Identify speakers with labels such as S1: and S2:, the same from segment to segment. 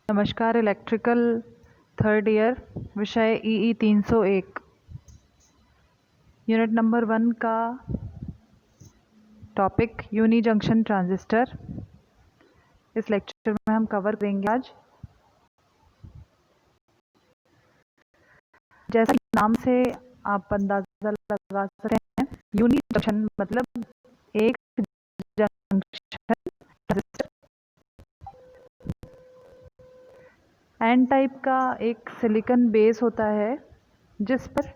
S1: नमस्कार। Electrical third year विषय EE 301 unit number 1 का टॉपिक यूनी जंक्शन ट्रांजिस्टर इस लेक्चर में हम कवर करेंगे आज। जैसा कि नाम से आप अंदाजा लगा सकते हैं, यूनी जंक्शन मतलब एक जंक्शन ट्रांजिस्टर। एन टाइप का एक सिलिकॉन बेस होता है जिस पर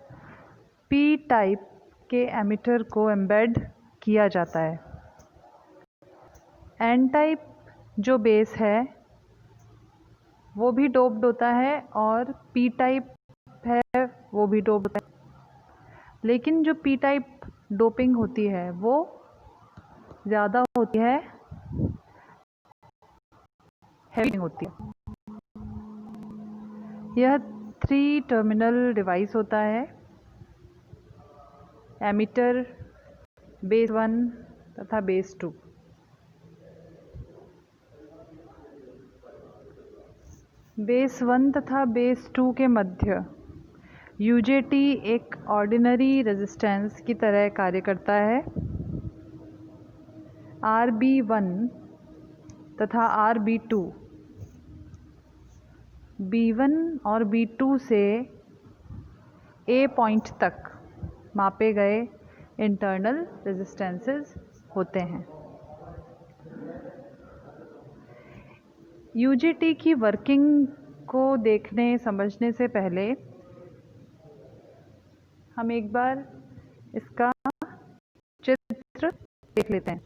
S1: पी टाइप के एमिटर को एम्बेड किया जाता है। एन टाइप जो बेस है वो भी डोप्ड होता है और पी टाइप है वो भी डोप्ड होता है, लेकिन जो पी टाइप डोपिंग होती है वो ज़्यादा होती है, हैवी होती है। यह 3 टर्मिनल डिवाइस होता है, एमिटर, बेस 1 तथा बेस 2। बेस 1 तथा बेस 2 के मध्य UJT एक ऑर्डिनरी रेजिस्टेंस की तरह कार्य करता है। RB1 तथा RB2 B1 और B2 से A पॉइंट तक मापे गए इंटरनल रेजिस्टेंसेस होते हैं। UJT की वर्किंग को देखने समझने से पहले हम एक बार इसका चित्र देख लेते हैं।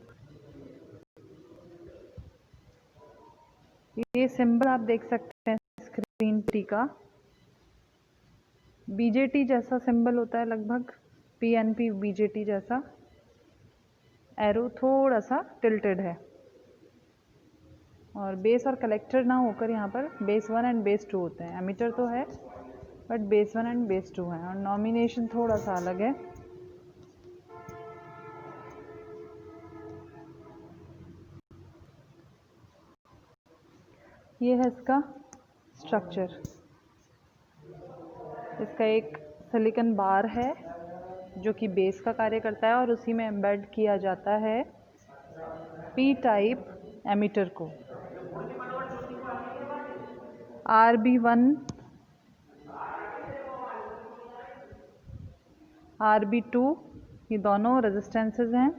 S1: ये सिंबल आप देख सकते हैं स्क्रीन टी का। BJT जैसा सिंबल होता है, लगभग PNP BJT जैसा। एरो थोड़ा सा टिल्टेड है और बेस और कलेक्टर ना होकर यहाँ पर बेस 1 एंड बेस 2 होते हैं। एमिटर तो है बट बेस 1 एंड बेस 2 है और नॉमिनेशन थोड़ा सा अलग है। ये है इसका स्ट्रक्चर। इसका एक सिलिकॉन बार है जो कि बेस का कार्य करता है और उसी में एम्बेड किया जाता है पी टाइप एमिटर को। RB1, RB2 ये दोनों रेजिस्टेंसेस हैं,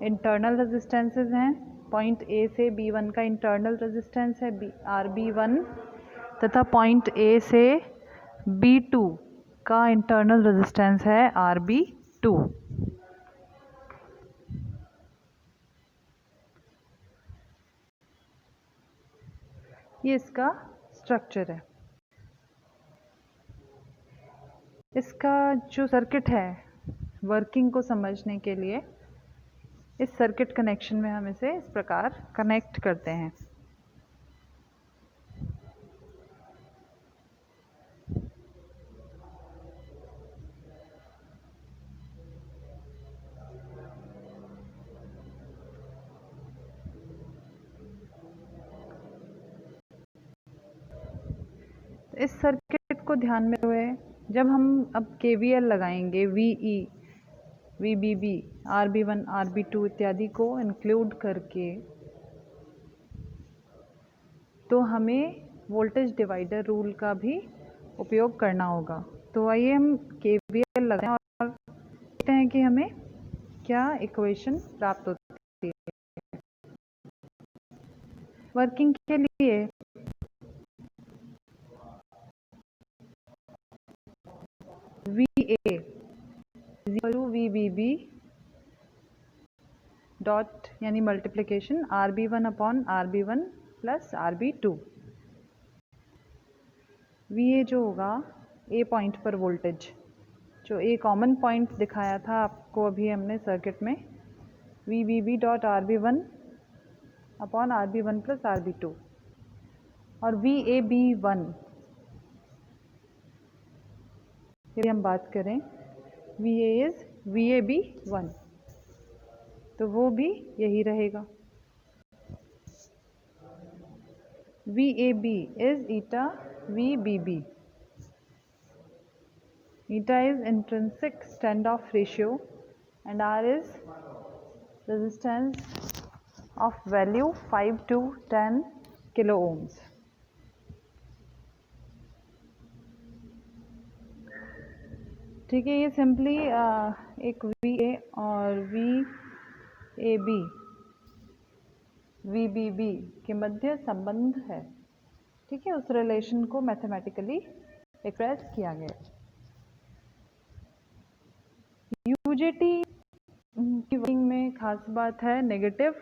S1: इंटरनल रेजिस्टेंसेस हैं। पॉइंट A से B1 का इंटरनल रेजिस्टेंस है RB1 तथा पॉइंट A से B2 का इंटरनल रेजिस्टेंस है RB2। ये इसका स्ट्रक्चर है। इसका जो सर्किट है वर्किंग को समझने के लिए इस सर्किट कनेक्शन में हम इसे इस प्रकार कनेक्ट करते हैं। इस सर्किट को ध्यान में हुए जब हम अब KVL लगाएंगे VE, VBB, RB1, RB2 इत्यादि को इंक्लूड करके, तो हमें वोल्टेज डिवाइडर रूल का भी उपयोग करना होगा। तो आइए हम KVL लगाएं और देखते हैं कि हमें क्या इक्वेशन प्राप्त होती है। वर्किंग के लिए VA VBB डॉट यानी multiplication RB1 upon RB1 plus RB2। VA जो होगा A पॉइंट पर वोल्टेज, जो A कॉमन पॉइंट दिखाया था आपको अभी हमने सर्किट में, VBB dot RB1 upon RB1 plus RB2। और VAB1 यदि हम बात करें VA इज VAB1 तो वो भी यही रहेगा। VAB is eta VBB. Eta is intrinsic standoff ratio and R is resistance of value 5 to 10 kilo ohms. ठीक है, ये सिंपली एक VA और VAB VBB के मध्य संबंध है। ठीक है, उस रिलेशन को मैथमेटिकली एक्सप्रेस किया गया। यूजेटी की वर्किंग में खास बात है नेगेटिव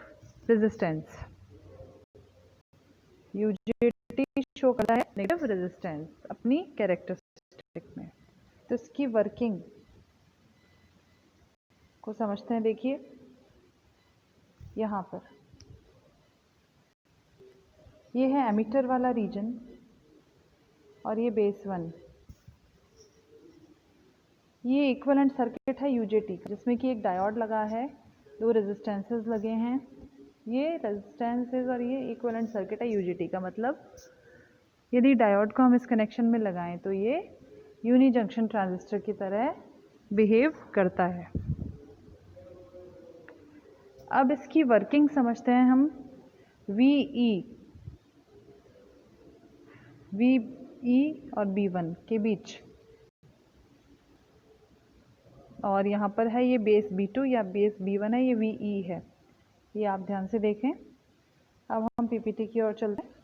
S1: रेजिस्टेंस। यूजेटी शो करता है नेगेटिव रेजिस्टेंस अपनी कैरेक्टरिस्टिक में। तो इसकी वर्किंग को समझते हैं। देखिए यहाँ पर ये है एमिटर वाला रीजन और ये बेस 1। ये इक्विवेलेंट सर्किट है यूजेटी का, जिसमें कि एक डायोड लगा है, 2 रेजिस्टेंसेस लगे हैं। ये रेजिस्टेंसेस और ये इक्विवेलेंट सर्किट है यूजेटी का। मतलब यदि डायोड को हम इस कनेक्शन में लगाएं तो ये यूनी जंक्शन ट्रांजिस्टर की तरह बिहेव करता है। अब इसकी वर्किंग समझते हैं हम। VE और B1 के बीच, और यहाँ पर है ये बेस B2 या बेस B1 है, ये VE है। ये आप ध्यान से देखें। अब हम पीपीटी की ओर चलते हैं।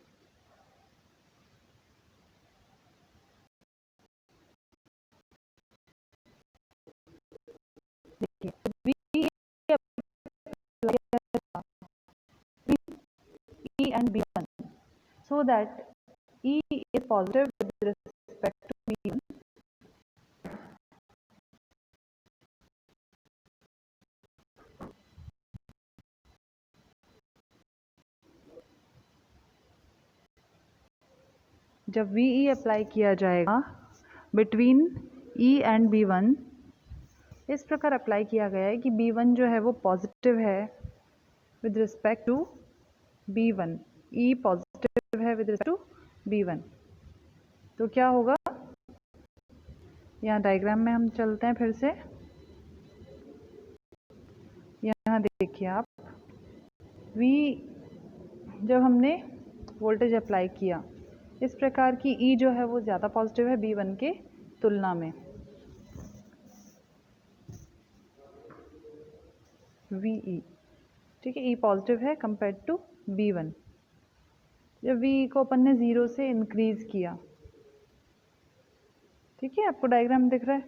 S1: E and B1 so that E is positive with respect to B1 जब VE अप्लाई किया जाएगा बिटवीन E एंड B1 इस प्रकार अप्लाई किया गया है कि B1 जो है वो पॉजिटिव है with respect to B1, E positive है विद रिस्पेक्ट टू B1। तो क्या होगा, यहाँ डायग्राम में हम चलते हैं फिर से। यहाँ देखिए आप, जब हमने वोल्टेज अप्लाई किया इस प्रकार की E जो है वो ज़्यादा पॉजिटिव है B1 के तुलना में। VE, ठीक है, E पॉजिटिव है कंपेयर्ड टू B1। जब VE को अपन ने 0 से इंक्रीज किया, ठीक है, आपको डायग्राम दिख रहा है।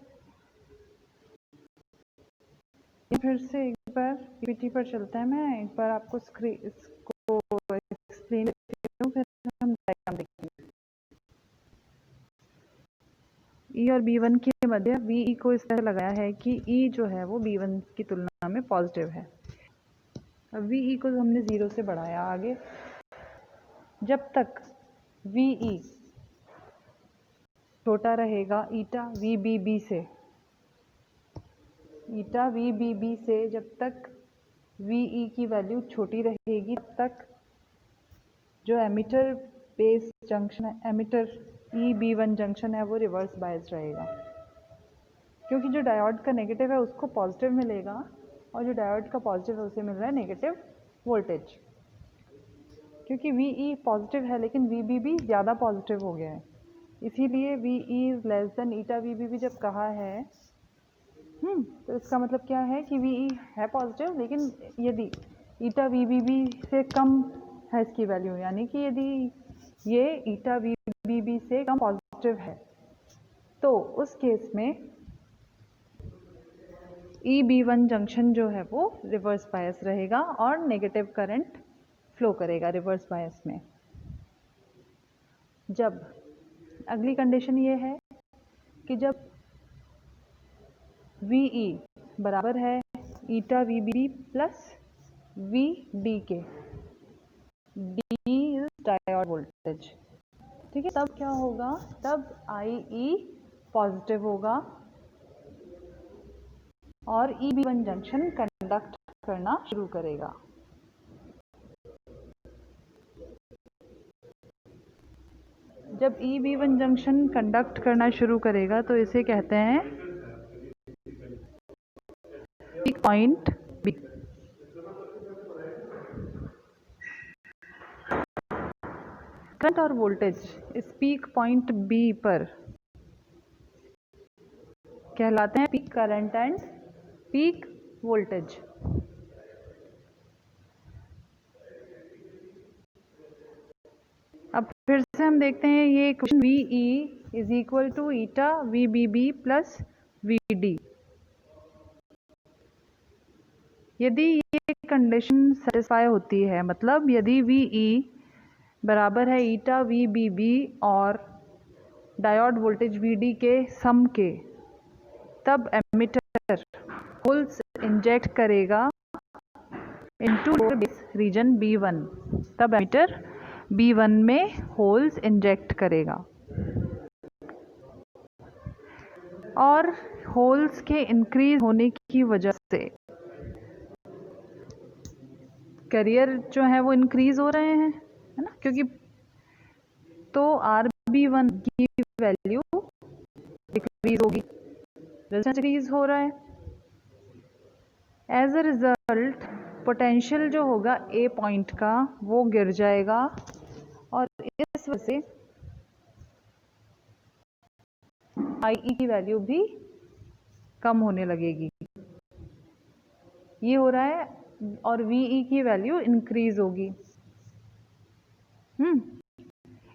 S1: फिर से एक बार पीपीटी पर चलता है। मैं एक बार आपको इसको एक्सप्लेन करती हूँ, फिर हम डायग्राम देखेंगे। E और B1 के मध्य VE को इस तरह लगाया है कि E जो है वो B1 की तुलना में पॉजिटिव है। अब VE को हमने 0 से बढ़ाया आगे। जब तक VE छोटा रहेगा ईटा VBB से, ईटा VBB से जब तक VE की वैल्यू छोटी रहेगी तब तक जो एमिटर बेस जंक्शन है, एमिटर EB1 जंक्शन है, वो रिवर्स बायस रहेगा। क्योंकि जो डायोड का नेगेटिव है उसको पॉजिटिव मिलेगा और जो डायोड का पॉजिटिव है उसे मिल रहा है नेगेटिव वोल्टेज। क्योंकि VE पॉजिटिव है लेकिन VBB ज़्यादा पॉजिटिव हो गया है, इसीलिए VE is less than eta VBB जब कहा है। तो इसका मतलब क्या है कि VE है पॉजिटिव, लेकिन यदि ईटा VBB से कम है इसकी वैल्यू, यानी कि यदि ये ईटा VBB से कम पॉजिटिव है तो उस केस में EB1 जंक्शन जो है वो रिवर्स बायस रहेगा और नेगेटिव करंट फ्लो करेगा रिवर्स बायस में। जब अगली कंडीशन ये है कि जब VE बराबर है ईटा VBB प्लस VD के, D इज डायोड वोल्टेज, ठीक है, तब क्या होगा, तब IE पॉजिटिव होगा और EB1 जंक्शन कंडक्ट करना शुरू करेगा। जब EB1 जंक्शन कंडक्ट करना शुरू करेगा तो इसे कहते हैं पीक पॉइंट बी। करंट और वोल्टेज इस पीक पॉइंट बी पर कहलाते हैं peak current and peak voltage. अब फिर से हम देखते हैं ये equation VE is equal to eta VBB plus VD। यदि ये कंडीशन सेटिस्फाई होती है, मतलब यदि VE बराबर है ईटा VBB और डायोड वोल्टेज VD के सम के, तब एमिटर होल्स इंजेक्ट करेगा इनटू रीजन B1। तब एमिटर B1 में होल्स इंजेक्ट करेगा और होल्स के इंक्रीज होने की वजह से कैरियर जो है वो इंक्रीज हो रहे हैं, है ना, क्योंकि तो RB1 की वैल्यू डिक्रीज होगी, रेजिस्टेंस डिक्रीज हो रहा है। एज अ रिजल्ट पोटेंशियल जो होगा ए पॉइंट का वो गिर जाएगा और इस वजह से IE की वैल्यू भी कम होने लगेगी। ये हो रहा है और VE की वैल्यू इंक्रीज होगी।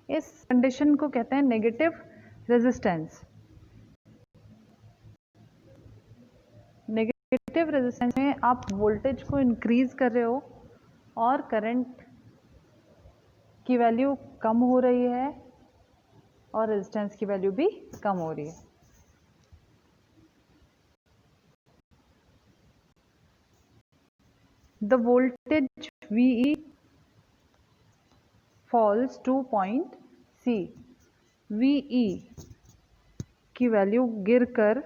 S1: इस कंडीशन को कहते हैं नेगेटिव रेजिस्टेंस। नेगेटिव रेजिस्टेंस में आप वोल्टेज को इंक्रीज कर रहे हो और करंट की वैल्यू कम हो रही है और रेजिस्टेंस की वैल्यू भी कम हो रही है। The voltage VE falls to point C। VE की वैल्यू गिरकर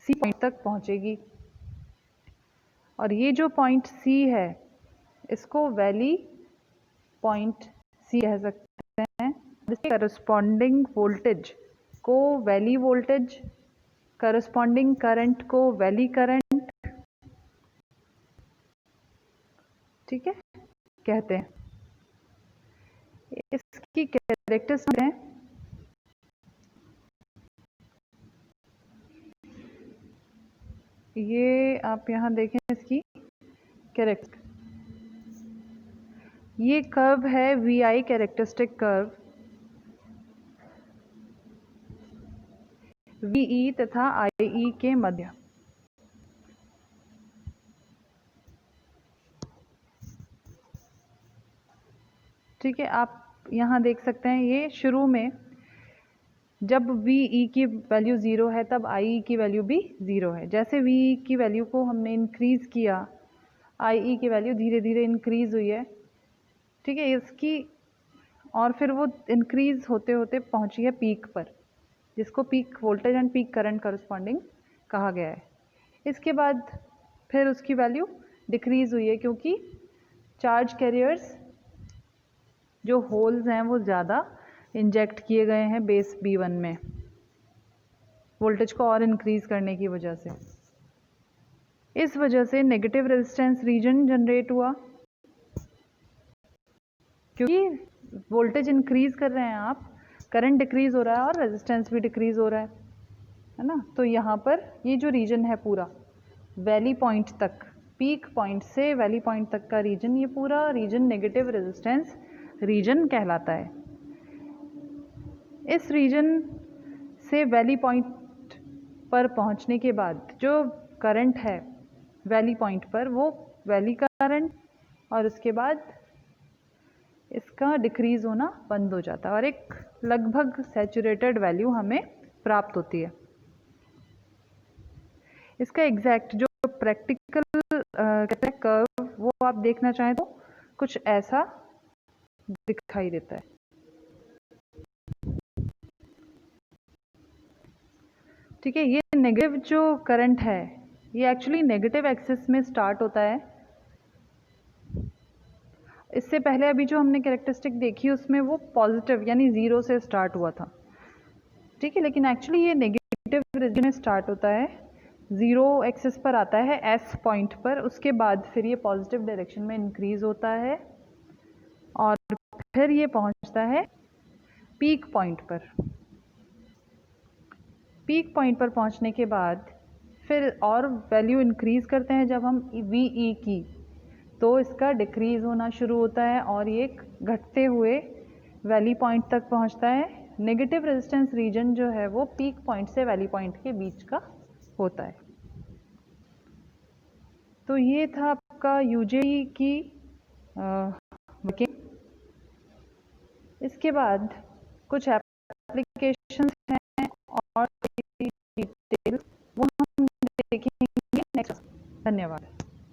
S1: C पॉइंट तक पहुंचेगी और ये जो पॉइंट C है इसको वैली पॉइंट C कह सकते हैं। इसके करस्पॉन्डिंग वोल्टेज को वैली वोल्टेज, करस्पॉन्डिंग करंट को वैली करंट, ठीक है, कहते हैं। इसकी कैरेक्टरिस्टिक्स हैं ये, आप यहाँ देखें इसकी कैरेक्टर, ये कर्व है VI कैरेक्टरिस्टिक कर्व। VE तथा IE के मध्य ठीक है, आप यहाँ देख सकते हैं ये शुरू में जब VE की वैल्यू 0 है तब IE की वैल्यू भी 0 है। जैसे VE की वैल्यू को हमने इंक्रीज़ किया, IE की वैल्यू धीरे धीरे इंक्रीज़ हुई है, ठीक है, इसकी, और फिर वो इंक्रीज़ होते होते पहुंची है पीक पर, जिसको peak voltage and peak current corresponding कहा गया है। इसके बाद फिर उसकी वैल्यू डिक्रीज़ हुई है क्योंकि चार्ज कैरियर्स जो होल्स हैं वो ज़्यादा इंजेक्ट किए गए हैं बेस B1 में, वोल्टेज को और इंक्रीज़ करने की वजह से। इस वजह से नेगेटिव रेजिस्टेंस रीजन जनरेट हुआ, क्योंकि वोल्टेज इंक्रीज़ कर रहे हैं आप, करंट डिक्रीज़ हो रहा है और रेजिस्टेंस भी डिक्रीज़ हो रहा है ना। तो यहाँ पर ये जो रीजन है पूरा वैली पॉइंट तक, पीक पॉइंट से वैली पॉइंट तक का रीजन, ये पूरा रीजन नेगेटिव रेजिस्टेंस रीजन कहलाता है। इस रीजन से वैली पॉइंट पर पहुंचने के बाद जो करंट है वैली पॉइंट पर, वो वैली करंट, और उसके बाद इसका डिक्रीज़ होना बंद हो जाता है और एक लगभग सैचुरेटेड वैल्यू हमें प्राप्त होती है। इसका एग्जैक्ट जो प्रैक्टिकल कहते हैं कर्व, वो आप देखना चाहें तो कुछ ऐसा दिखाई देता है। ठीक है, ये नेगेटिव जो करंट है ये एक्चुअली नेगेटिव एक्सिस में स्टार्ट होता है इससे पहले अभी जो हमने कैरेक्टरिस्टिक देखी उसमें वो पॉजिटिव यानी 0 से स्टार्ट हुआ था, ठीक है, लेकिन एक्चुअली ये नेगेटिव रीजन में स्टार्ट होता है, 0 एक्सिस पर आता है एस पॉइंट पर, उसके बाद फिर ये पॉजिटिव डायरेक्शन में इंक्रीज होता है और फिर ये पहुंचता है पीक पॉइंट पर। पीक पॉइंट पर पहुंचने के बाद फिर और वैल्यू इंक्रीज करते हैं जब हम वी ई की, तो इसका डिक्रीज होना शुरू होता है और ये घटते हुए वैली पॉइंट तक पहुंचता है। नेगेटिव रेजिस्टेंस रीजन जो है वो पीक पॉइंट से वैली पॉइंट के बीच का होता है। तो ये था आपका यूजेई की वर्किंग। इसके बाद कुछ एप्लीकेशंस हैं